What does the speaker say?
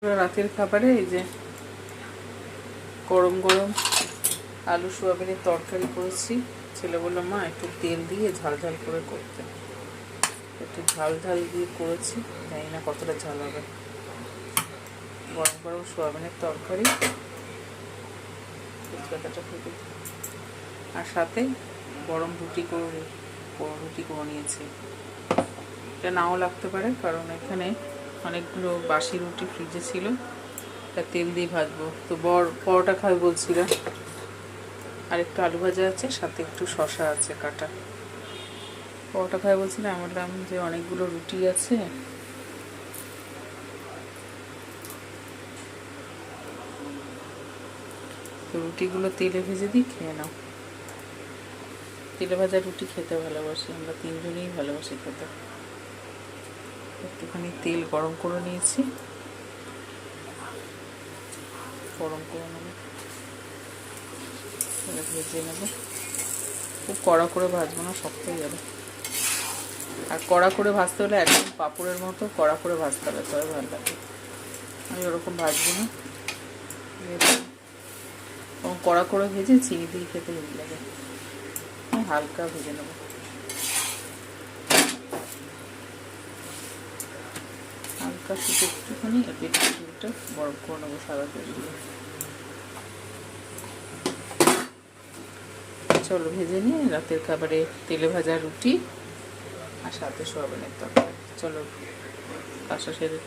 রাতের খাবারে এই যে গরম গরম আলু সোয়াবিনের তরকারি করেছি। ছেলে বললো মা একটু তেল দিয়ে ঝাল ঝাল করে করতে, একটু ঝাল ঝাল দিয়ে করেছি, জানি না কতটা ঝাল হবে। গরম গরম সোয়াবিনের তরকারি, তেজপাতাটা ফুটে, আর সাথে গরম রুটি করে নিয়েছি। এটা নাও লাগতে পারে, কারণ এখানে অনেকগুলো বাসি রুটি ফ্রিজে ছিল, তা তেল দিয়ে ভাজবো। তো পরোটা খাবে বলছিল, আর একটু আলু ভাজা আছে, সাথে একটু শশা আছে কাটা। পরোটা খাবে বলছিল, আমি বললাম যে অনেকগুলো রুটি আছে, তো রুটিগুলো তেলে ভেজে দিই, খেয়ে নাও। তেলে ভাজা রুটি খেতে ভালোবাসি, আমরা তিনজনেই ভালোবাসি খেতে। একটুখানি তেল গরম করে নিয়েছি, গরম করে নেবো, ভেজে নেবো। খুব কড়া করে ভাজবো না, শক্ত হয়ে যাবে। আর কড়া করে ভাজতে হলে একদম পাঁপড়ের মতো কড়া করে ভাজতে হবে, তবে ভালো লাগে। আমি ওরকম ভাজবো না, এবং কড়া করে ভেজে চিনি দিয়ে খেতে ভালো লাগে। আমি হালকা ভেজে নেবো, হালকা শুধু একটুখানি একটু বরফ করে নেবো সাদা তেল দিয়ে। চলো ভেজে নিয়ে রাতের খাবারে তেলে ভাজা রুটি আর সাথে সোয়াবিনের তরকারি। চলো কাজটা সেরে